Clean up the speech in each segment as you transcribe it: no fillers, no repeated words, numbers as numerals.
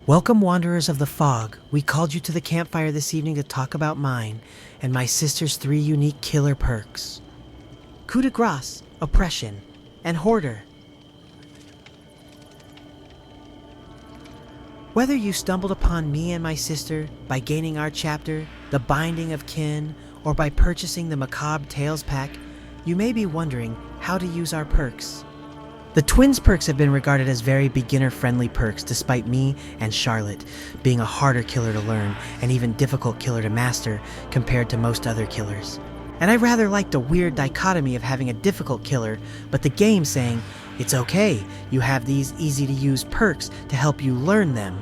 Welcome, wanderers of the fog. We called you to the campfire this evening to talk about mine and my sister's 3 unique killer perks. Coup de grace, oppression, and hoarder. Whether you stumbled upon me and my sister by gaining our chapter, the Binding of Kin, or by purchasing the Macabre Tales pack, you may be wondering how to use our perks. The Twins Perks have been regarded as very beginner-friendly perks, despite me and Charlotte being a harder killer to learn and even difficult killer to master compared to most other killers. And I rather liked the weird dichotomy of having a difficult killer, but the game saying, it's okay, you have these easy-to-use perks to help you learn them.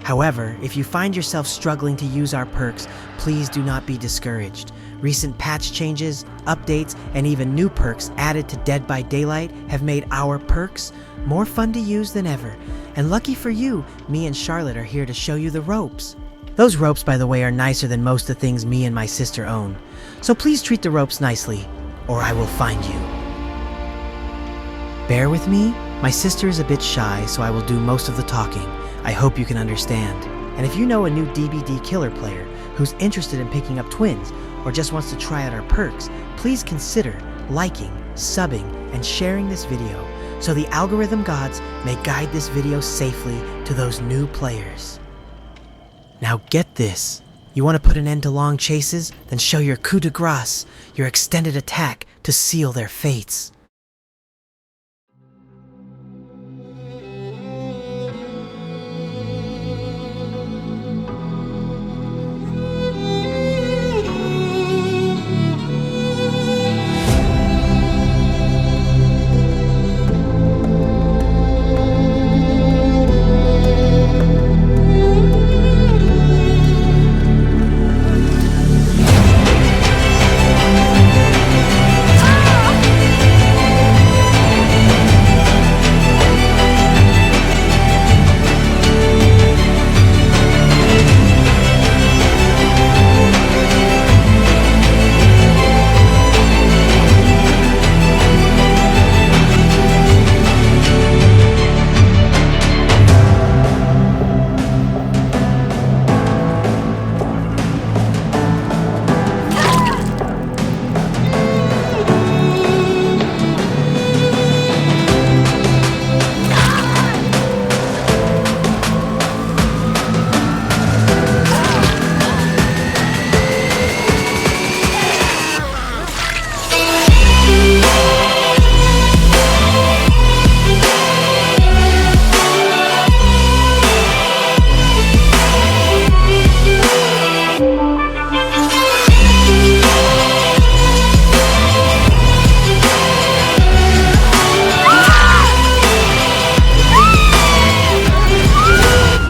However, if you find yourself struggling to use our perks, please do not be discouraged. Recent patch changes, updates, and even new perks added to Dead by Daylight have made our perks more fun to use than ever. And lucky for you, me and Charlotte are here to show you the ropes. Those ropes, by the way, are nicer than most of the things me and my sister own. So please treat the ropes nicely, or I will find you. Bear with me, my sister is a bit shy, so I will do most of the talking. I hope you can understand. And if you know a new DBD killer player who's interested in picking up twins, or just wants to try out our perks, please consider liking, subbing, and sharing this video so the algorithm gods may guide this video safely to those new players. Now get this. You want to put an end to long chases? Then show your coup de grace, your extended attack to seal their fates.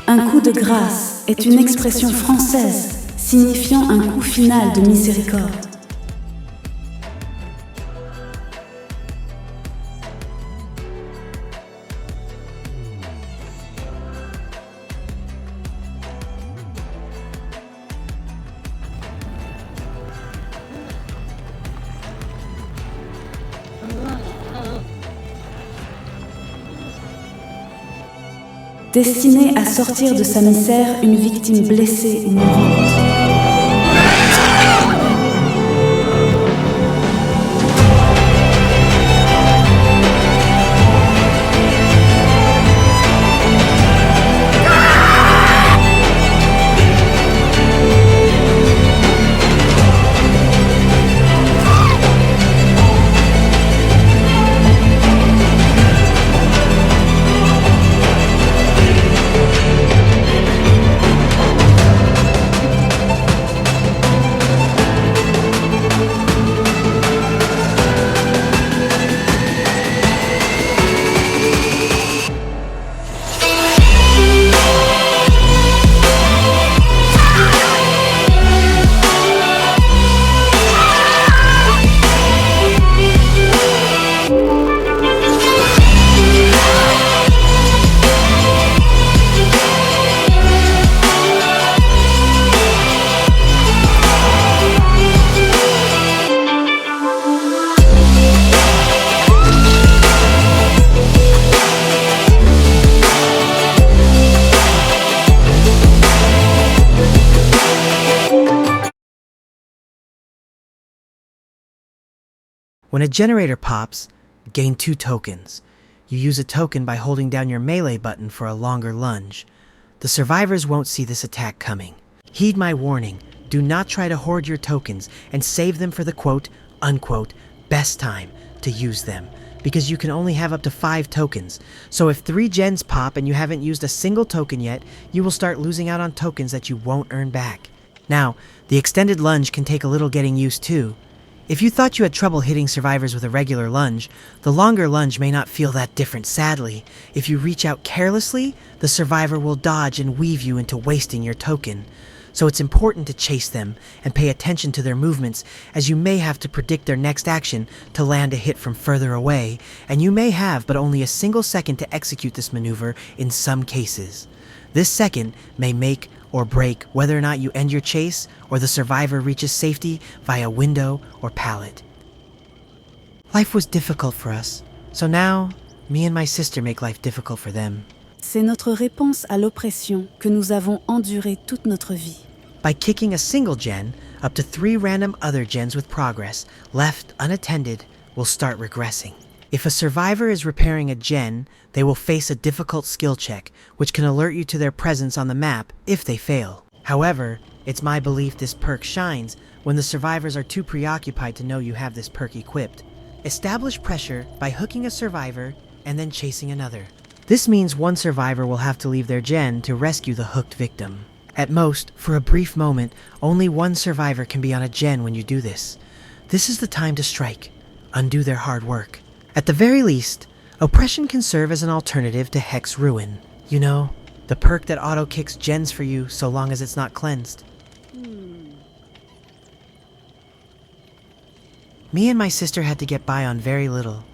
Un coup de grâce est une expression française signifiant un coup final de miséricorde. Destinée à sortir de sa misère une victime blessée ou mourante. When a generator pops, gain 2 tokens. You use a token by holding down your melee button for a longer lunge. The survivors won't see this attack coming. Heed my warning, do not try to hoard your tokens and save them for the quote, unquote, best time to use them, because you can only have up to 5 tokens. So if 3 gens pop and you haven't used a single token yet, you will start losing out on tokens that you won't earn back. Now, the extended lunge can take a little getting used to. If you thought you had trouble hitting survivors with a regular lunge, the longer lunge may not feel that different, sadly. If you reach out carelessly, the survivor will dodge and weave you into wasting your token. So it's important to chase them and pay attention to their movements, as you may have to predict their next action to land a hit from further away, and you may have but only a single second to execute this maneuver in some cases. This second may make or break whether or not you end your chase or the survivor reaches safety via window or pallet. Life was difficult for us, so now me and my sister make life difficult for them. C'est notre réponse à l'oppression que nous avons endurée toute notre vie. By kicking a single gen, up to 3 random other gens with progress, left unattended, will start regressing. If a survivor is repairing a gen, they will face a difficult skill check, which can alert you to their presence on the map if they fail. However, it's my belief this perk shines when the survivors are too preoccupied to know you have this perk equipped. Establish pressure by hooking a survivor and then chasing another. This means one survivor will have to leave their gen to rescue the hooked victim. At most, for a brief moment, only one survivor can be on a gen when you do this. This is the time to strike, undo their hard work. At the very least, oppression can serve as an alternative to Hex Ruin. You know, the perk that auto-kicks gens for you so long as it's not cleansed. Me and my sister had to get by on very little.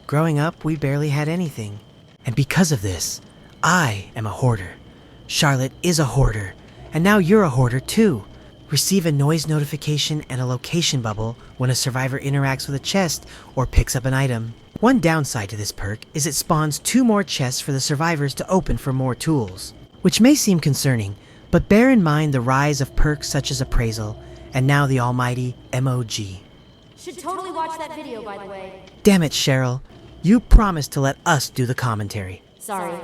Growing up, we barely had anything. And because of this, I am a hoarder. Charlotte is a hoarder. And now you're a hoarder too. Receive a noise notification and a location bubble when a survivor interacts with a chest or picks up an item. One downside to this perk is it spawns 2 more chests for the survivors to open for more tools, which may seem concerning, but bear in mind the rise of perks such as Appraisal, and now the almighty MOG. Should totally watch that video, by the way. Damn it, Cheryl. You promised to let us do the commentary. Sorry.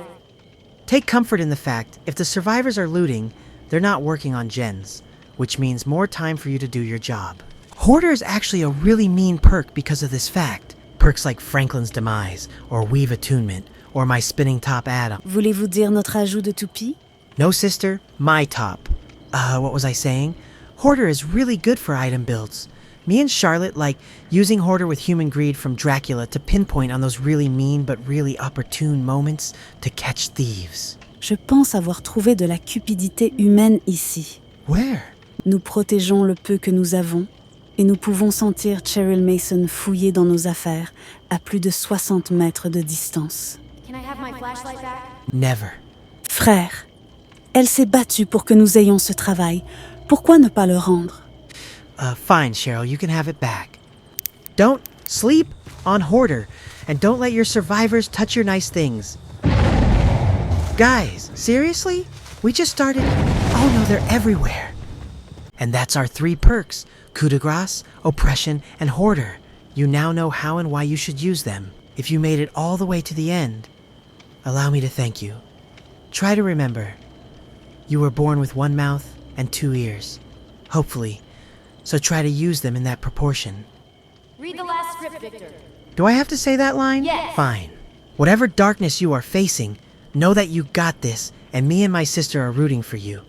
Take comfort in the fact, if the survivors are looting, they're not working on gens, which means more time for you to do your job. Hoarder is actually a really mean perk because of this fact. Perks like Franklin's Demise, or Weave Attunement, or my Spinning Top add-on. Voulez-vous dire notre ajout de toupie? No, sister, my top. What was I saying? Hoarder is really good for item builds. Me and Charlotte like using Hoarder with Human Greed from Dracula to pinpoint on those really mean but really opportune moments to catch thieves. Je pense avoir trouvé de la cupidité humaine ici. Where? Nous protégeons le peu que nous avons et nous pouvons sentir Cheryl Mason fouiller dans nos affaires à plus de 60 mètres de distance. Can I have my flashlight back? Never. Frère, elle s'est battue pour que nous ayons ce travail. Pourquoi ne pas le rendre? Fine, Cheryl, you can have it back. Don't sleep on Hoarder, and don't let your survivors touch your nice things. Guys, seriously? We just started... Oh no, they're everywhere. And that's our 3 perks, coup de grace, oppression, and hoarder. You now know how and why you should use them. If you made it all the way to the end, allow me to thank you. Try to remember, you were born with 1 mouth and 2 ears. Hopefully. So try to use them in that proportion. Read the last script, Victor. Do I have to say that line? Yes. Fine. Whatever darkness you are facing, know that you got this, and me and my sister are rooting for you.